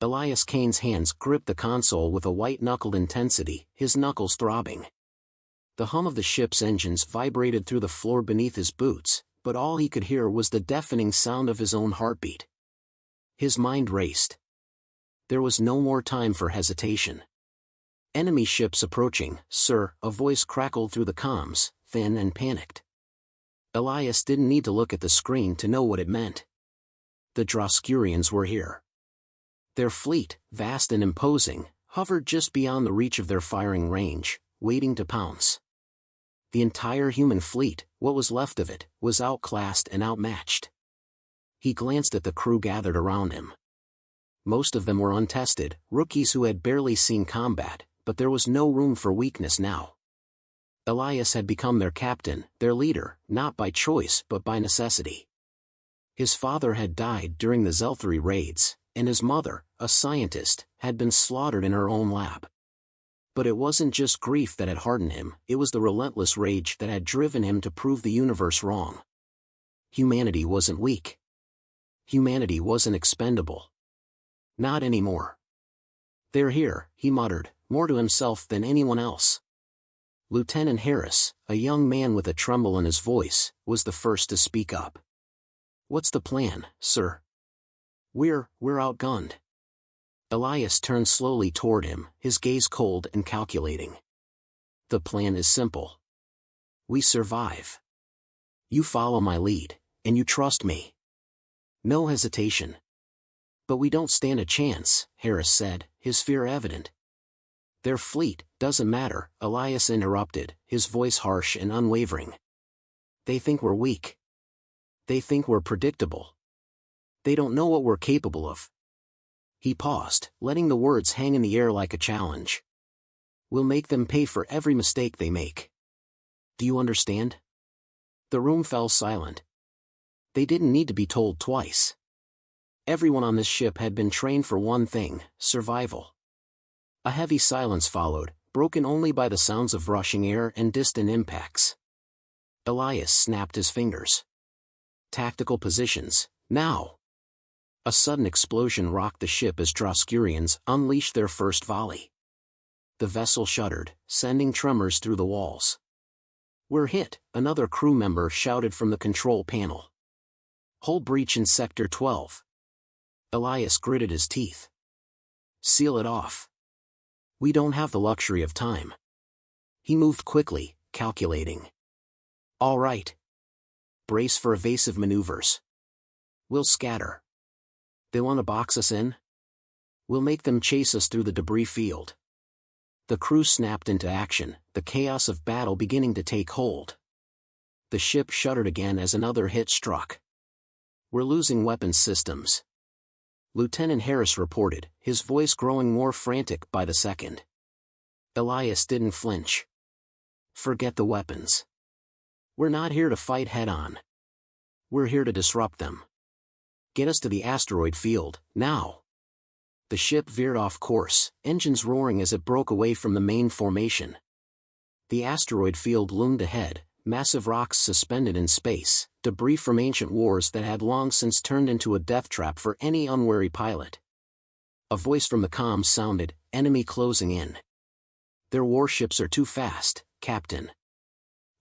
Elias Kane's hands gripped the console with a white-knuckled intensity, his knuckles throbbing. The hum of the ship's engines vibrated through the floor beneath his boots, but all he could hear was the deafening sound of his own heartbeat. His mind raced. There was no more time for hesitation. "Enemy ships approaching, sir," a voice crackled through the comms, thin and panicked. Elias didn't need to look at the screen to know what it meant. The Droskurians were here. Their fleet, vast and imposing, hovered just beyond the reach of their firing range, waiting to pounce. The entire human fleet, what was left of it, was outclassed and outmatched. He glanced at the crew gathered around him. Most of them were untested, rookies who had barely seen combat, but there was no room for weakness now. Elias had become their captain, their leader, not by choice but by necessity. His father had died during the Zelthari raids, and his mother, a scientist, had been slaughtered in her own lab. But it wasn't just grief that had hardened him, it was the relentless rage that had driven him to prove the universe wrong. Humanity wasn't weak. Humanity wasn't expendable. Not anymore. "They're here," he muttered, more to himself than anyone else. Lieutenant Harris, a young man with a tremble in his voice, was the first to speak up. "What's the plan, sir?" We're outgunned." Elias turned slowly toward him, his gaze cold and calculating. "The plan is simple. We survive. You follow my lead, and you trust me. No hesitation." "But we don't stand a chance," Harris said, his fear evident. "Their fleet, doesn't matter," Elias interrupted, his voice harsh and unwavering. "They think we're weak. They think we're predictable. They don't know what we're capable of." He paused, letting the words hang in the air like a challenge. "We'll make them pay for every mistake they make. Do you understand?" The room fell silent. They didn't need to be told twice. Everyone on this ship had been trained for one thing: survival. A heavy silence followed, broken only by the sounds of rushing air and distant impacts. Elias snapped his fingers. "Tactical positions, now!" A sudden explosion rocked the ship as Droskurians unleashed their first volley. The vessel shuddered, sending tremors through the walls. "We're hit," another crew member shouted from the control panel. "Hull breach in Sector 12. Elias gritted his teeth. "Seal it off. We don't have the luxury of time." He moved quickly, calculating. "All right. Brace for evasive maneuvers. We'll scatter. They want to box us in? We'll make them chase us through the debris field." The crew snapped into action, the chaos of battle beginning to take hold. The ship shuddered again as another hit struck. "We're losing weapons systems," Lieutenant Harris reported, his voice growing more frantic by the second. Elias didn't flinch. "Forget the weapons. We're not here to fight head-on. We're here to disrupt them. Get us to the asteroid field, now." The ship veered off course, engines roaring as it broke away from the main formation. The asteroid field loomed ahead, massive rocks suspended in space, debris from ancient wars that had long since turned into a death trap for any unwary pilot. A voice from the comms sounded, "Enemy closing in. Their warships are too fast, Captain."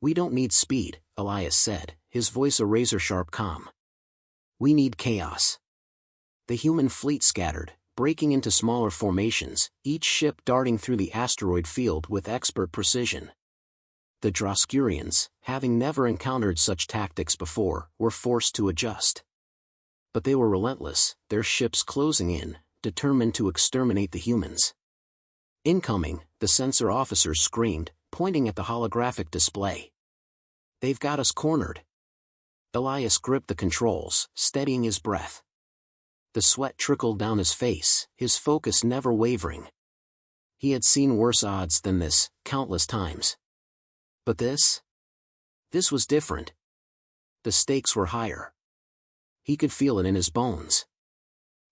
"We don't need speed," Elias said, his voice a razor-sharp calm. "We need chaos." The human fleet scattered, breaking into smaller formations, each ship darting through the asteroid field with expert precision. The Droskurians, having never encountered such tactics before, were forced to adjust. But they were relentless, their ships closing in, determined to exterminate the humans. "Incoming," the sensor officers screamed, pointing at the holographic display. "They've got us cornered." Elias gripped the controls, steadying his breath. The sweat trickled down his face, his focus never wavering. He had seen worse odds than this, countless times. But this was different. The stakes were higher. He could feel it in his bones.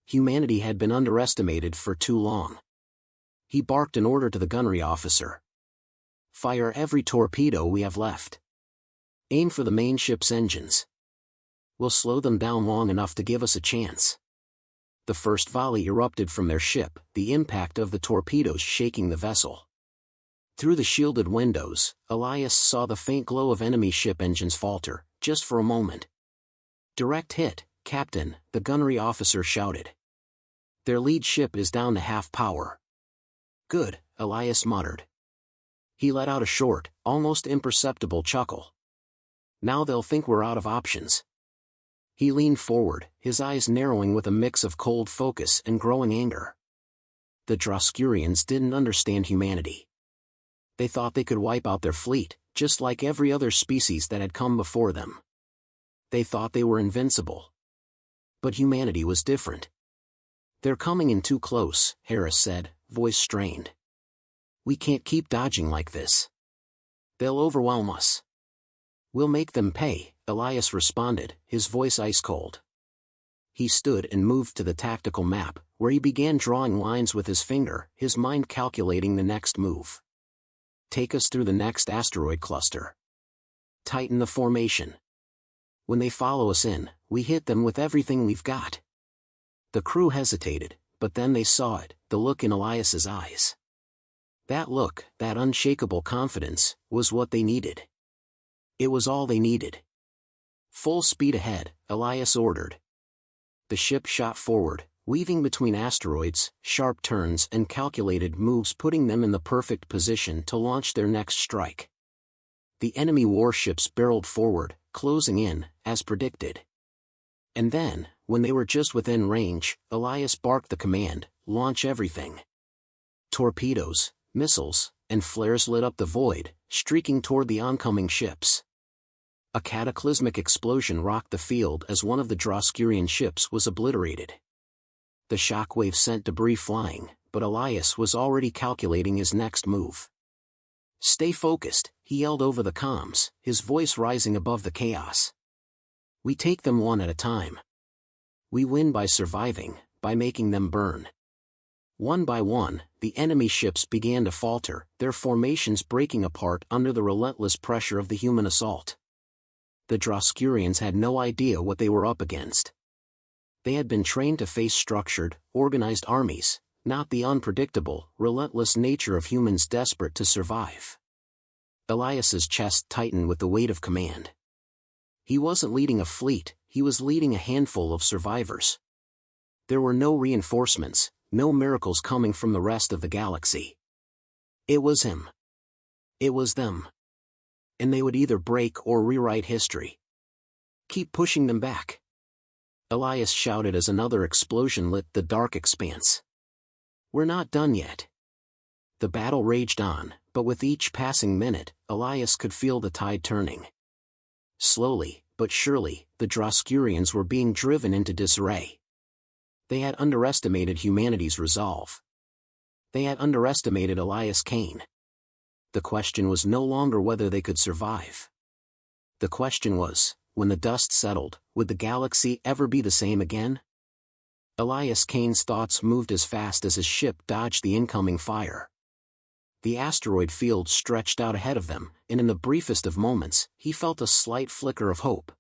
Humanity had been underestimated for too long. He barked an order to the gunnery officer. "Fire every torpedo we have left. Aim for the main ship's engines. We'll slow them down long enough to give us a chance." The first volley erupted from their ship, the impact of the torpedoes shaking the vessel. Through the shielded windows, Elias saw the faint glow of enemy ship engines falter, just for a moment. "Direct hit, Captain," the gunnery officer shouted. "Their lead ship is down to half power." "Good," Elias muttered. He let out a short, almost imperceptible chuckle. "Now they'll think we're out of options." He leaned forward, his eyes narrowing with a mix of cold focus and growing anger. The Droskurians didn't understand humanity. They thought they could wipe out their fleet, just like every other species that had come before them. They thought they were invincible. But humanity was different. "They're coming in too close," Harris said, voice strained. "We can't keep dodging like this. They'll overwhelm us." "We'll make them pay," Elias responded, his voice ice-cold. He stood and moved to the tactical map, where he began drawing lines with his finger, his mind calculating the next move. "Take us through the next asteroid cluster. Tighten the formation. When they follow us in, we hit them with everything we've got." The crew hesitated, but then they saw it, the look in Elias's eyes. That look, that unshakable confidence, was what they needed. It was all they needed. "Full speed ahead," Elias ordered. The ship shot forward, weaving between asteroids, sharp turns and calculated moves, putting them in the perfect position to launch their next strike. The enemy warships barreled forward, closing in, as predicted. And then, when they were just within range, Elias barked the command, "Launch everything." Torpedoes, missiles, and flares lit up the void, streaking toward the oncoming ships. A cataclysmic explosion rocked the field as one of the Droskurian ships was obliterated. The shockwave sent debris flying, but Elias was already calculating his next move. "Stay focused," he yelled over the comms, his voice rising above the chaos. "We take them one at a time. We win by surviving, by making them burn." One by one, the enemy ships began to falter, their formations breaking apart under the relentless pressure of the human assault. The Droskurians had no idea what they were up against. They had been trained to face structured, organized armies, not the unpredictable, relentless nature of humans desperate to survive. Elias's chest tightened with the weight of command. He wasn't leading a fleet, he was leading a handful of survivors. There were no reinforcements, no miracles coming from the rest of the galaxy. It was him. It was them. And they would either break or rewrite history. "Keep pushing them back," Elias shouted as another explosion lit the dark expanse. "We're not done yet." The battle raged on, but with each passing minute, Elias could feel the tide turning. Slowly, but surely, the Droskurians were being driven into disarray. They had underestimated humanity's resolve. They had underestimated Elias Kane. The question was no longer whether they could survive. The question was, when the dust settled, would the galaxy ever be the same again? Elias Kane's thoughts moved as fast as his ship dodged the incoming fire. The asteroid field stretched out ahead of them, and in the briefest of moments, he felt a slight flicker of hope.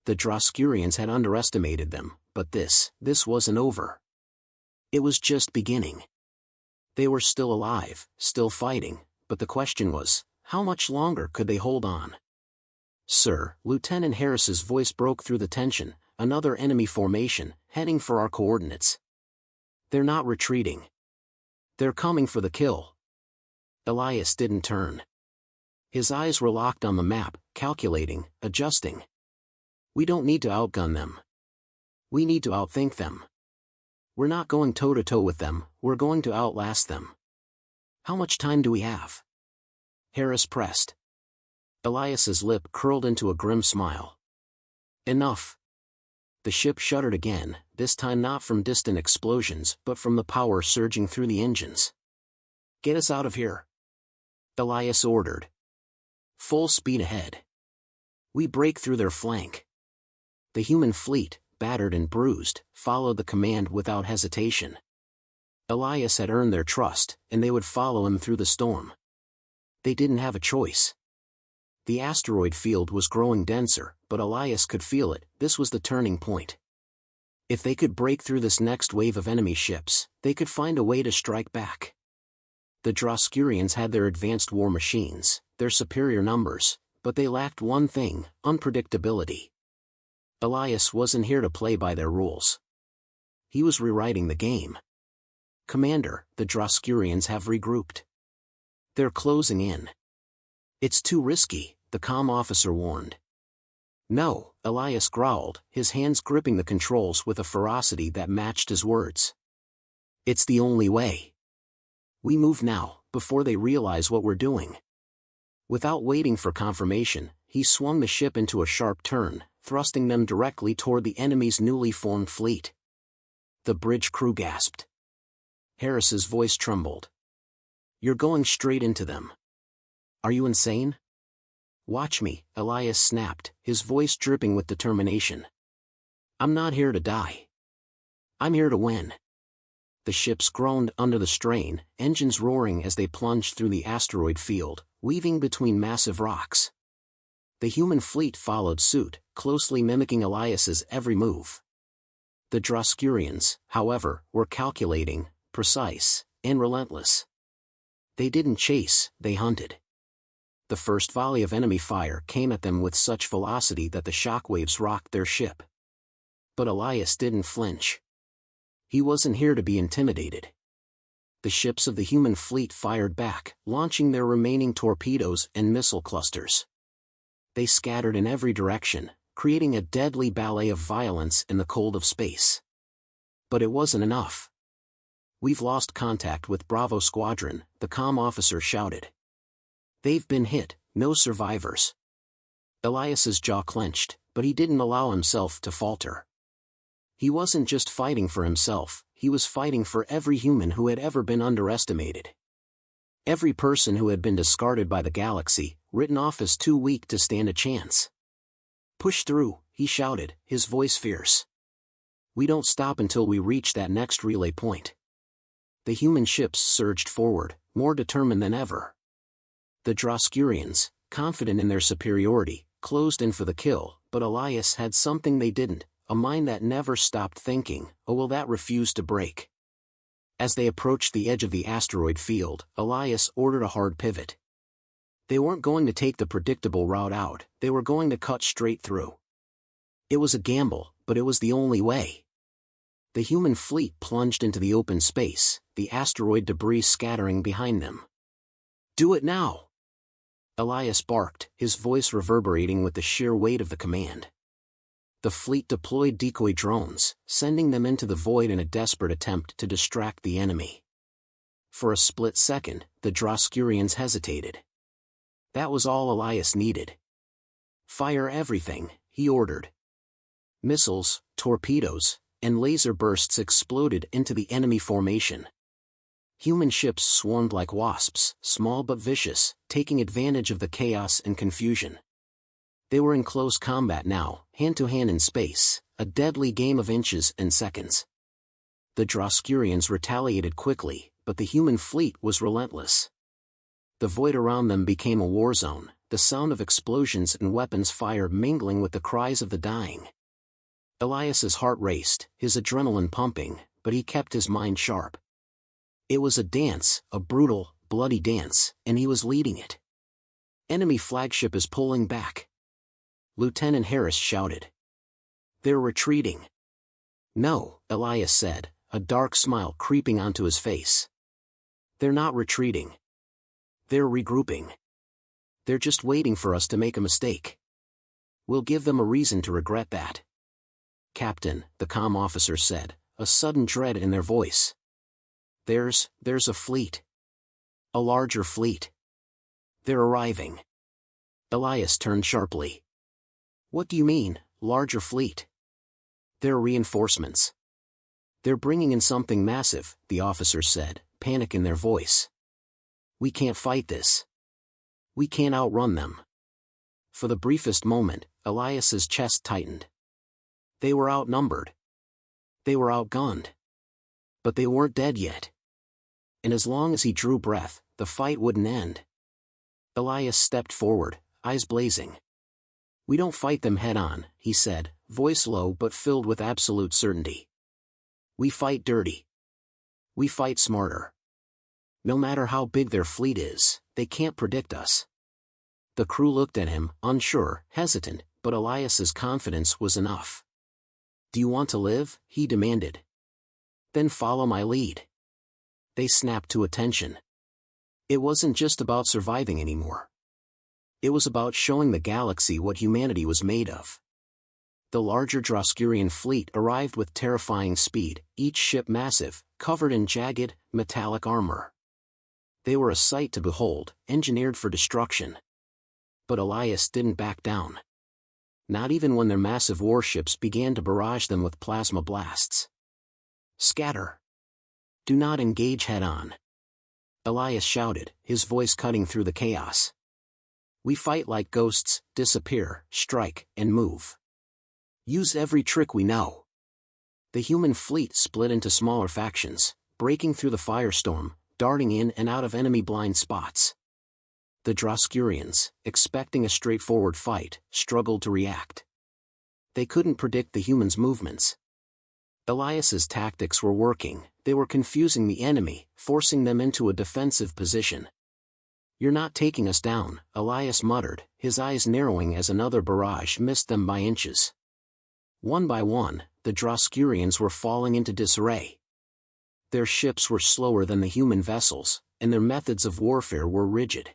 The Droskurians had underestimated them, but this wasn't over. It was just beginning. They were still alive, still fighting, but the question was, how much longer could they hold on? "Sir," Lieutenant Harris's voice broke through the tension, "another enemy formation, heading for our coordinates. They're not retreating. They're coming for the kill." Elias didn't turn. His eyes were locked on the map, calculating, adjusting. "We don't need to outgun them. We need to outthink them. We're not going toe-to-toe with them, we're going to outlast them. How much time do we have?" Harris pressed. Elias's lip curled into a grim smile. "Enough." The ship shuddered again, this time not from distant explosions but from the power surging through the engines. "Get us out of here," Elias ordered. "Full speed ahead. We break through their flank." The human fleet, battered and bruised, followed the command without hesitation. Elias had earned their trust, and they would follow him through the storm. They didn't have a choice. The asteroid field was growing denser, but Elias could feel it, this was the turning point. If they could break through this next wave of enemy ships, they could find a way to strike back. The Droskurians had their advanced war machines, their superior numbers, but they lacked one thing: unpredictability. Elias wasn't here to play by their rules. He was rewriting the game. "Commander, the Droskurians have regrouped. They're closing in." "It's too risky," the comm officer warned. "No," Elias growled, his hands gripping the controls with a ferocity that matched his words. "It's the only way. We move now, before they realize what we're doing." Without waiting for confirmation, he swung the ship into a sharp turn, thrusting them directly toward the enemy's newly formed fleet. The bridge crew gasped. Harris's voice trembled. "You're going straight into them. Are you insane?" "Watch me," Elias snapped, his voice dripping with determination. "I'm not here to die. I'm here to win." The ships groaned under the strain, engines roaring as they plunged through the asteroid field, weaving between massive rocks. The human fleet followed suit, closely mimicking Elias's every move. The Droskurians, however, were calculating, precise, and relentless. They didn't chase, they hunted. The first volley of enemy fire came at them with such velocity that the shockwaves rocked their ship. But Elias didn't flinch. He wasn't here to be intimidated. The ships of the human fleet fired back, launching their remaining torpedoes and missile clusters. They scattered in every direction, creating a deadly ballet of violence in the cold of space. But it wasn't enough. "We've lost contact with Bravo Squadron," the comm officer shouted. "They've been hit, no survivors." Elias's jaw clenched, but he didn't allow himself to falter. He wasn't just fighting for himself, he was fighting for every human who had ever been underestimated. Every person who had been discarded by the galaxy, written off as too weak to stand a chance. "Push through," he shouted, his voice fierce. "We don't stop until we reach that next relay point." The human ships surged forward, more determined than ever. The Droskurians, confident in their superiority, closed in for the kill, but Elias had something they didn't: a mind that never stopped thinking, a will that refused to break. As they approached the edge of the asteroid field, Elias ordered a hard pivot. They weren't going to take the predictable route out, they were going to cut straight through. It was a gamble, but it was the only way. The human fleet plunged into the open space, the asteroid debris scattering behind them. "Do it now!" Elias barked, his voice reverberating with the sheer weight of the command. The fleet deployed decoy drones, sending them into the void in a desperate attempt to distract the enemy. For a split second, the Droskurians hesitated. That was all Elias needed. "Fire everything," he ordered. Missiles, torpedoes, and laser bursts exploded into the enemy formation. Human ships swarmed like wasps, small but vicious, taking advantage of the chaos and confusion. They were in close combat now, hand-to-hand in space, a deadly game of inches and seconds. The Droskurians retaliated quickly, but the human fleet was relentless. The void around them became a war zone, the sound of explosions and weapons fire mingling with the cries of the dying. Elias's heart raced, his adrenaline pumping, but he kept his mind sharp. It was a dance, a brutal, bloody dance, and he was leading it. "Enemy flagship is pulling back," Lieutenant Harris shouted. "They're retreating." "No," Elias said, a dark smile creeping onto his face. "They're not retreating. They're regrouping. They're just waiting for us to make a mistake. We'll give them a reason to regret that." "Captain," the comm officer said, a sudden dread in their voice. There's a fleet. A larger fleet. They're arriving." Elias turned sharply. "What do you mean, larger fleet?" "They're reinforcements. They're bringing in something massive," the officer said, panic in their voice. "We can't fight this. We can't outrun them." For the briefest moment, Elias's chest tightened. They were outnumbered. They were outgunned. But they weren't dead yet. And as long as he drew breath, the fight wouldn't end. Elias stepped forward, eyes blazing. "We don't fight them head-on," he said, voice low but filled with absolute certainty. "We fight dirty. We fight smarter. No matter how big their fleet is, they can't predict us." The crew looked at him, unsure, hesitant, but Elias's confidence was enough. "Do you want to live?" he demanded. "Then follow my lead." They snapped to attention. It wasn't just about surviving anymore. It was about showing the galaxy what humanity was made of. The larger Droskurian fleet arrived with terrifying speed, each ship massive, covered in jagged, metallic armor. They were a sight to behold, engineered for destruction. But Elias didn't back down. Not even when their massive warships began to barrage them with plasma blasts. "Scatter! Do not engage head-on," Elias shouted, his voice cutting through the chaos. "We fight like ghosts, disappear, strike, and move. Use every trick we know." The human fleet split into smaller factions, breaking through the firestorm, darting in and out of enemy blind spots. The Droskurians, expecting a straightforward fight, struggled to react. They couldn't predict the humans' movements. Elias's tactics were working, they were confusing the enemy, forcing them into a defensive position. "You're not taking us down," Elias muttered, his eyes narrowing as another barrage missed them by inches. One by one, the Droskurians were falling into disarray. Their ships were slower than the human vessels, and their methods of warfare were rigid.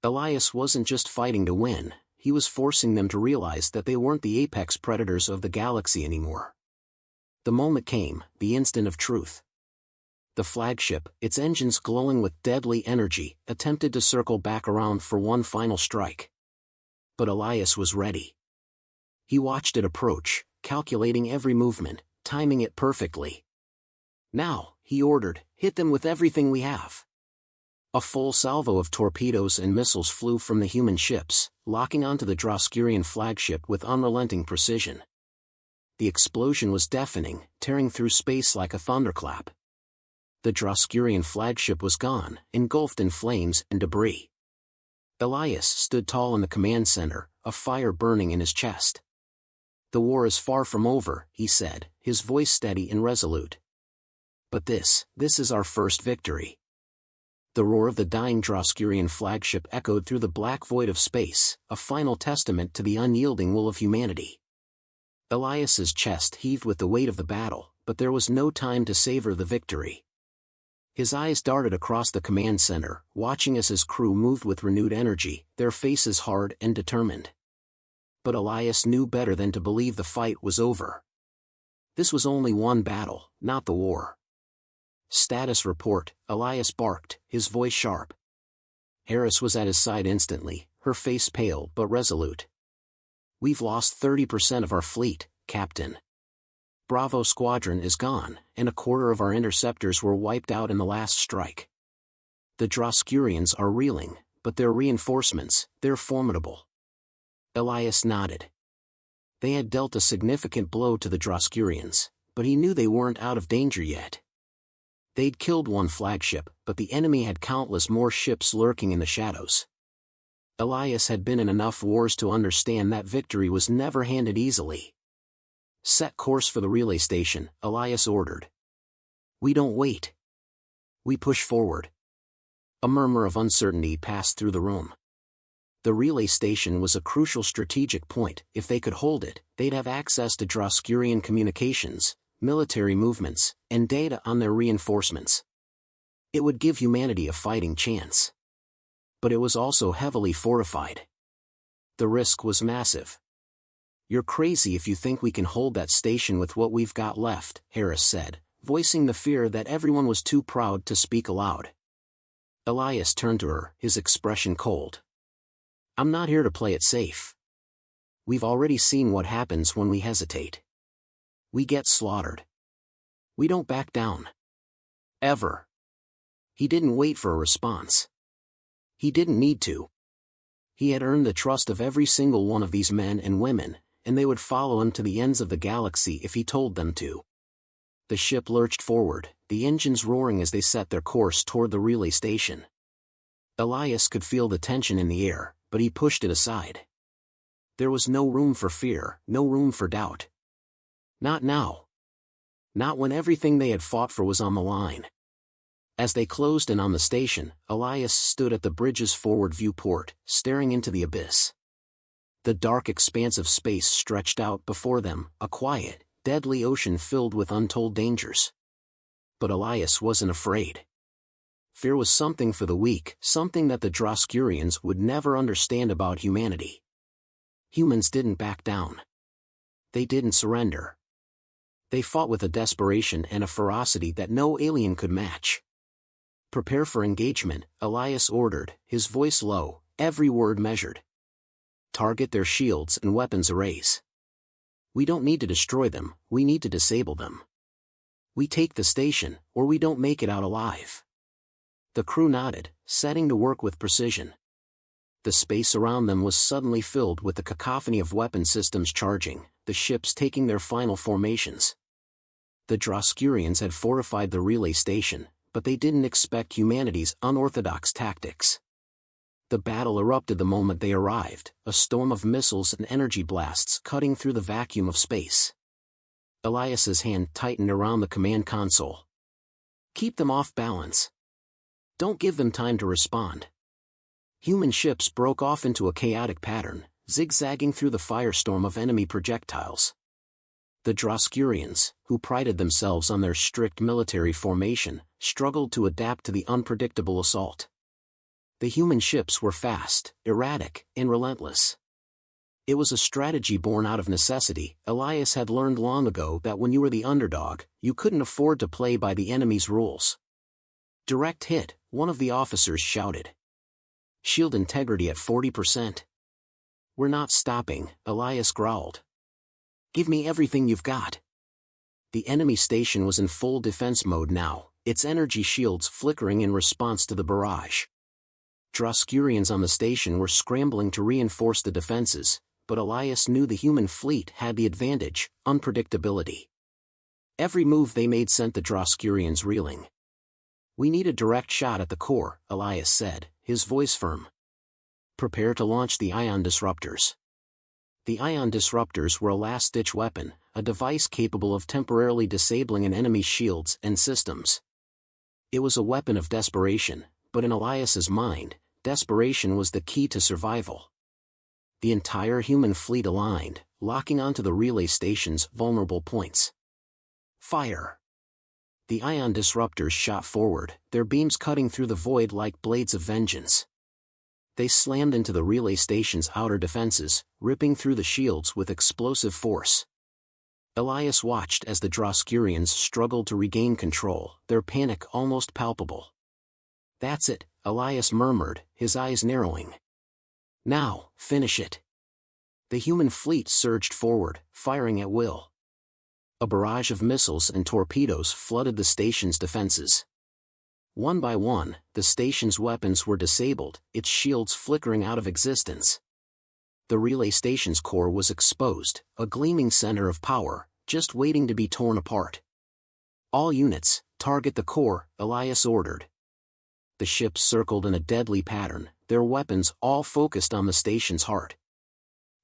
Elias wasn't just fighting to win, he was forcing them to realize that they weren't the apex predators of the galaxy anymore. The moment came, the instant of truth. The flagship, its engines glowing with deadly energy, attempted to circle back around for one final strike. But Elias was ready. He watched it approach, calculating every movement, timing it perfectly. "Now," he ordered, "hit them with everything we have." A full salvo of torpedoes and missiles flew from the human ships, locking onto the Droskurian flagship with unrelenting precision. The explosion was deafening, tearing through space like a thunderclap. The Droskurian flagship was gone, engulfed in flames and debris. Elias stood tall in the command center, a fire burning in his chest. "The war is far from over," he said, his voice steady and resolute. "But this is our first victory." The roar of the dying Droskurian flagship echoed through the black void of space, a final testament to the unyielding will of humanity. Elias's chest heaved with the weight of the battle, but there was no time to savor the victory. His eyes darted across the command center, watching as his crew moved with renewed energy, their faces hard and determined. But Elias knew better than to believe the fight was over. This was only one battle, not the war. "Status report," Elias barked, his voice sharp. Harris was at his side instantly, her face pale but resolute. "We've lost 30% of our fleet, Captain. Bravo Squadron is gone, and a quarter of our interceptors were wiped out in the last strike. The Droskurians are reeling, but their reinforcements, they're formidable." Elias nodded. They had dealt a significant blow to the Droskurians, but he knew they weren't out of danger yet. They'd killed one flagship, but the enemy had countless more ships lurking in the shadows. Elias had been in enough wars to understand that victory was never handed easily. "Set course for the relay station," Elias ordered. "We don't wait. We push forward." A murmur of uncertainty passed through the room. The relay station was a crucial strategic point. If they could hold it, they'd have access to Droskurian communications, military movements, and data on their reinforcements. It would give humanity a fighting chance. But it was also heavily fortified. The risk was massive. "You're crazy if you think we can hold that station with what we've got left," Harris said, voicing the fear that everyone was too proud to speak aloud. Elias turned to her, his expression cold. "I'm not here to play it safe. We've already seen what happens when we hesitate. We get slaughtered. We don't back down. Ever." He didn't wait for a response. He didn't need to. He had earned the trust of every single one of these men and women, and they would follow him to the ends of the galaxy if he told them to. The ship lurched forward, the engines roaring as they set their course toward the relay station. Elias could feel the tension in the air, but he pushed it aside. There was no room for fear, no room for doubt. Not now. Not when everything they had fought for was on the line. As they closed in on the station, Elias stood at the bridge's forward viewport, staring into the abyss. The dark expanse of space stretched out before them, a quiet, deadly ocean filled with untold dangers. But Elias wasn't afraid. Fear was something for the weak, something that the Droskurians would never understand about humanity. Humans didn't back down. They didn't surrender. They fought with a desperation and a ferocity that no alien could match. "Prepare for engagement," Elias ordered, his voice low, every word measured. "Target their shields and weapons arrays. We don't need to destroy them, we need to disable them. We take the station, or we don't make it out alive." The crew nodded, setting to work with precision. The space around them was suddenly filled with the cacophony of weapon systems charging, the ships taking their final formations. The Droskurians had fortified the relay station, but they didn't expect humanity's unorthodox tactics. The battle erupted the moment they arrived, a storm of missiles and energy blasts cutting through the vacuum of space. Elias's hand tightened around the command console. "Keep them off balance. Don't give them time to respond." Human ships broke off into a chaotic pattern, zigzagging through the firestorm of enemy projectiles. The Droskurians, who prided themselves on their strict military formation, struggled to adapt to the unpredictable assault. The human ships were fast, erratic, and relentless. It was a strategy born out of necessity. Elias had learned long ago that when you were the underdog, you couldn't afford to play by the enemy's rules. "Direct hit," one of the officers shouted. "Shield integrity at 40%. "We're not stopping," Elias growled. "Give me everything you've got." The enemy station was in full defense mode now, its energy shields flickering in response to the barrage. Droskurians on the station were scrambling to reinforce the defenses, but Elias knew the human fleet had the advantage: unpredictability. Every move they made sent the Droskurians reeling. "We need a direct shot at the core," Elias said, his voice firm. "Prepare to launch the ion disruptors." The ion disruptors were a last-ditch weapon, a device capable of temporarily disabling an enemy's shields and systems. It was a weapon of desperation, but in Elias's mind, desperation was the key to survival. The entire human fleet aligned, locking onto the relay station's vulnerable points. Fire! The ion disruptors shot forward, their beams cutting through the void like blades of vengeance. They slammed into the relay station's outer defenses, ripping through the shields with explosive force. Elias watched as the Droskurians struggled to regain control, their panic almost palpable. "That's it," Elias murmured, his eyes narrowing. "Now, finish it." The human fleet surged forward, firing at will. A barrage of missiles and torpedoes flooded the station's defenses. One by one, the station's weapons were disabled, its shields flickering out of existence. The relay station's core was exposed, a gleaming center of power, just waiting to be torn apart. "All units, target the core," Elias ordered. The ships circled in a deadly pattern, their weapons all focused on the station's heart.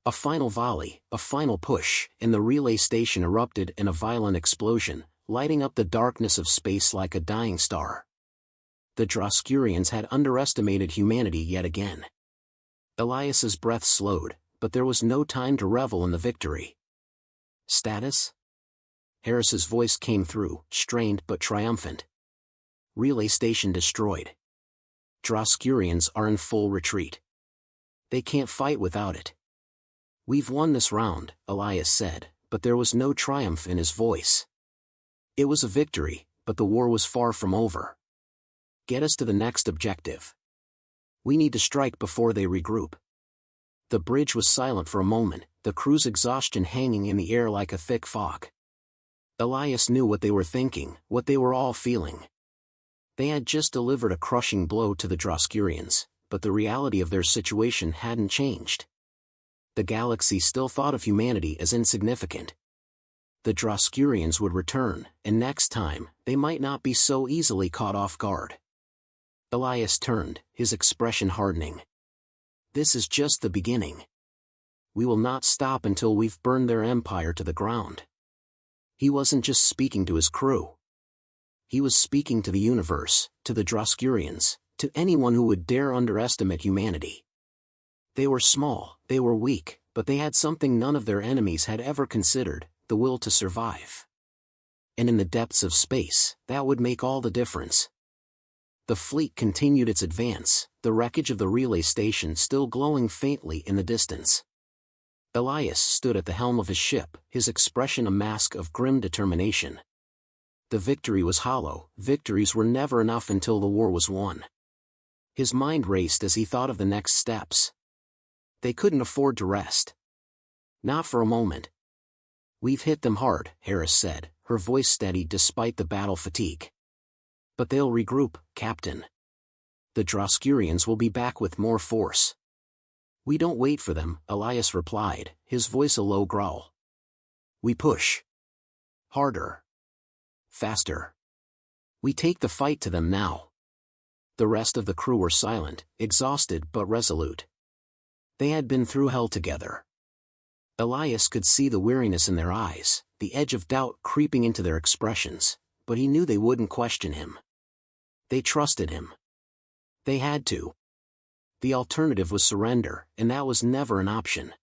A final volley, a final push, and the relay station erupted in a violent explosion, lighting up the darkness of space like a dying star. The Droskurians had underestimated humanity yet again. Elias's breath slowed, but there was no time to revel in the victory. "Status?" Harris's voice came through, strained but triumphant. "Relay station destroyed. Droskurians are in full retreat. They can't fight without it." "We've won this round," Elias said, but there was no triumph in his voice. It was a victory, but the war was far from over. "Get us to the next objective. We need to strike before they regroup." The bridge was silent for a moment, the crew's exhaustion hanging in the air like a thick fog. Elias knew what they were thinking, what they were all feeling. They had just delivered a crushing blow to the Droskurians, but the reality of their situation hadn't changed. The galaxy still thought of humanity as insignificant. The Droskurians would return, and next time, they might not be so easily caught off guard. Elias turned, his expression hardening. "This is just the beginning. "We will not stop until we've burned their empire to the ground." He wasn't just speaking to his crew. He was speaking to the universe, to the Droskurians, to anyone who would dare underestimate humanity. They were small, they were weak, but they had something none of their enemies had ever considered: the will to survive. And in the depths of space, that would make all the difference. The fleet continued its advance, the wreckage of the relay station still glowing faintly in the distance. Elias stood at the helm of his ship, his expression a mask of grim determination. The victory was hollow, victories were never enough until the war was won. His mind raced as he thought of the next steps. They couldn't afford to rest. Not for a moment. "We've hit them hard," Harris said, her voice steady despite the battle fatigue. "But they'll regroup, Captain. The Droskurians will be back with more force." "We don't wait for them," Elias replied, his voice a low growl. "We push. Harder. Faster. We take the fight to them now." The rest of the crew were silent, exhausted but resolute. They had been through hell together. Elias could see the weariness in their eyes, the edge of doubt creeping into their expressions, but he knew they wouldn't question him. They trusted him. They had to. The alternative was surrender, and that was never an option.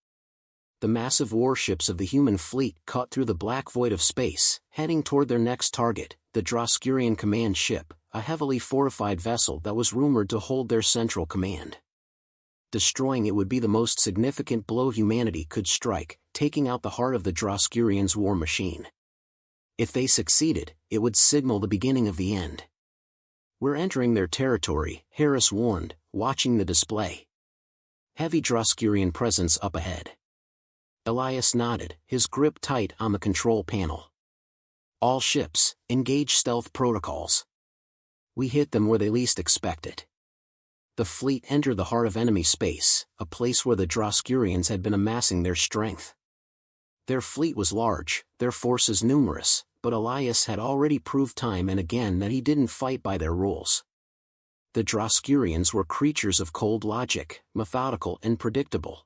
The massive warships of the human fleet cut through the black void of space, heading toward their next target, the Droskurian command ship, a heavily fortified vessel that was rumored to hold their central command. Destroying it would be the most significant blow humanity could strike, taking out the heart of the Droskurians' war machine. If they succeeded, it would signal the beginning of the end. "We're entering their territory," Harris warned, watching the display. "Heavy Droskurian presence up ahead." Elias nodded, his grip tight on the control panel. "All ships, engage stealth protocols. We hit them where they least expect it." The fleet entered the heart of enemy space, a place where the Droskurians had been amassing their strength. Their fleet was large, their forces numerous, but Elias had already proved time and again that he didn't fight by their rules. The Droskurians were creatures of cold logic, methodical and predictable.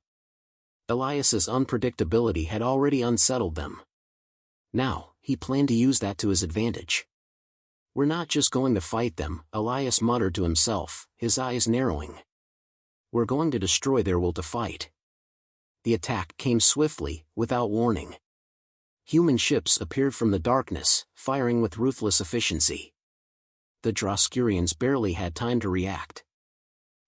Elias's unpredictability had already unsettled them. Now, he planned to use that to his advantage. "We're not just going to fight them," Elias muttered to himself, his eyes narrowing. "We're going to destroy their will to fight." The attack came swiftly, without warning. Human ships appeared from the darkness, firing with ruthless efficiency. The Droskurians barely had time to react.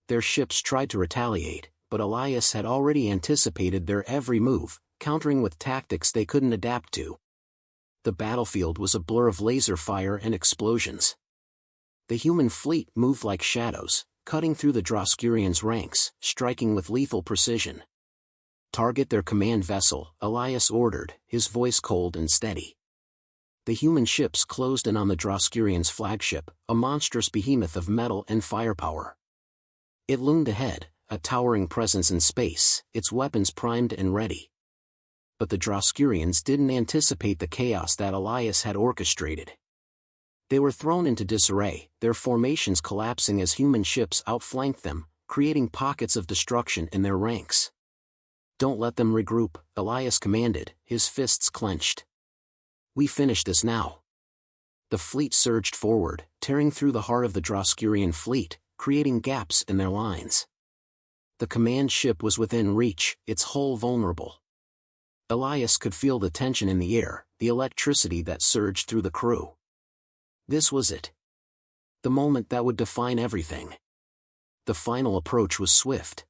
Their ships tried to retaliate, but Elias had already anticipated their every move, countering with tactics they couldn't adapt to. The battlefield was a blur of laser fire and explosions. The human fleet moved like shadows, cutting through the Droskurians' ranks, striking with lethal precision. "Target their command vessel," Elias ordered, his voice cold and steady. The human ships closed in on the Droskurians' flagship, a monstrous behemoth of metal and firepower. It loomed ahead, a towering presence in space, its weapons primed and ready. But the Droskurians didn't anticipate the chaos that Elias had orchestrated. They were thrown into disarray, their formations collapsing as human ships outflanked them, creating pockets of destruction in their ranks. "Don't let them regroup," Elias commanded, his fists clenched. "We finish this now." The fleet surged forward, tearing through the heart of the Droskurian fleet, creating gaps in their lines. The command ship was within reach, its hull vulnerable. Elias could feel the tension in the air, the electricity that surged through the crew. This was it. The moment that would define everything. The final approach was swift.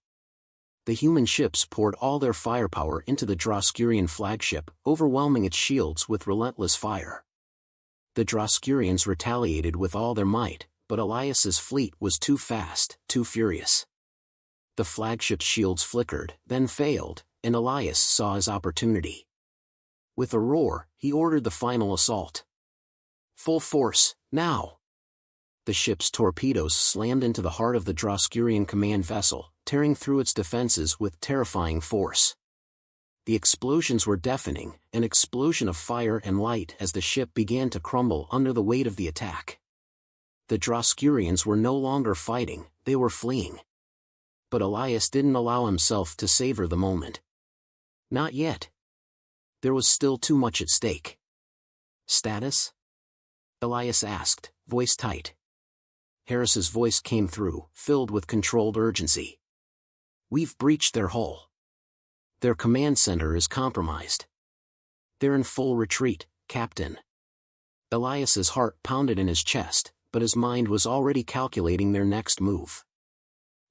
The human ships poured all their firepower into the Droskurian flagship, overwhelming its shields with relentless fire. The Droskurians retaliated with all their might, but Elias's fleet was too fast, too furious. The flagship's shields flickered, then failed, and Elias saw his opportunity. With a roar, he ordered the final assault. "Full force, now!" The ship's torpedoes slammed into the heart of the Droskurian command vessel, tearing through its defenses with terrifying force. The explosions were deafening, an explosion of fire and light as the ship began to crumble under the weight of the attack. The Droskurians were no longer fighting, they were fleeing. But Elias didn't allow himself to savor the moment. Not yet. There was still too much at stake. Status? Elias asked, voice tight. Harris's voice came through, filled with controlled urgency. We've breached their hull. Their command center is compromised. They're in full retreat, Captain. Elias's heart pounded in his chest, but his mind was already calculating their next move.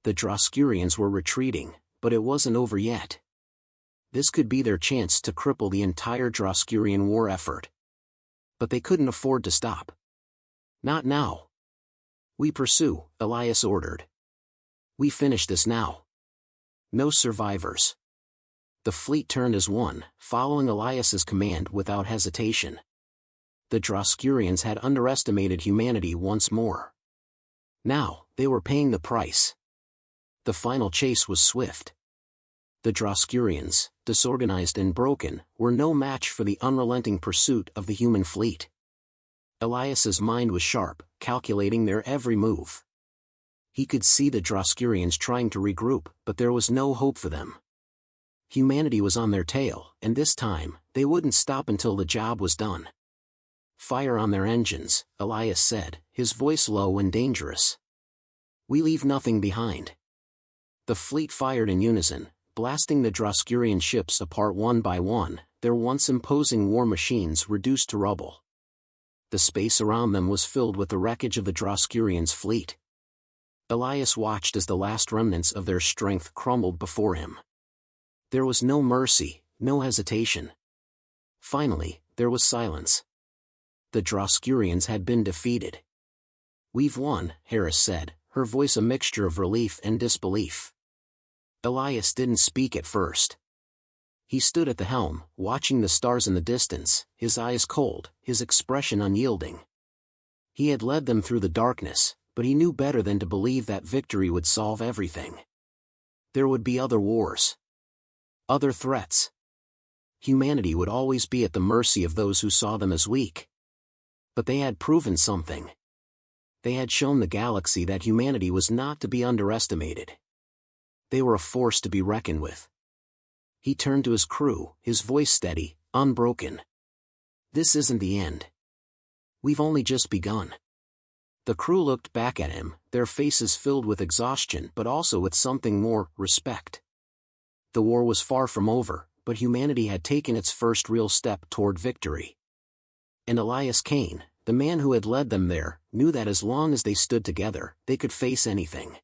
The Droskurians were retreating, but it wasn't over yet. This could be their chance to cripple the entire Droskurian war effort. But they couldn't afford to stop. Not now. We pursue, Elias ordered. We finish this now. No survivors. The fleet turned as one, following Elias's command without hesitation. The Droskurians had underestimated humanity once more. Now, they were paying the price. The final chase was swift. The Droskurians, disorganized and broken, were no match for the unrelenting pursuit of the human fleet. Elias's mind was sharp, calculating their every move. He could see the Droskurians trying to regroup, but there was no hope for them. Humanity was on their tail, and this time, they wouldn't stop until the job was done. Fire on their engines, Elias said, his voice low and dangerous. We leave nothing behind. The fleet fired in unison, blasting the Droskurian ships apart one by one, their once imposing war machines reduced to rubble. The space around them was filled with the wreckage of the Droskurians' fleet. Elias watched as the last remnants of their strength crumbled before him. There was no mercy, no hesitation. Finally, there was silence. The Droskurians had been defeated. We've won, Harris said, her voice a mixture of relief and disbelief. Elias didn't speak at first. He stood at the helm, watching the stars in the distance, his eyes cold, his expression unyielding. He had led them through the darkness, but he knew better than to believe that victory would solve everything. There would be other wars. Other threats. Humanity would always be at the mercy of those who saw them as weak. But they had proven something. They had shown the galaxy that humanity was not to be underestimated. They were a force to be reckoned with. He turned to his crew, his voice steady, unbroken. This isn't the end. We've only just begun. The crew looked back at him, their faces filled with exhaustion but also with something more, respect. The war was far from over, but humanity had taken its first real step toward victory. And Elias Kane, the man who had led them there, knew that as long as they stood together, they could face anything.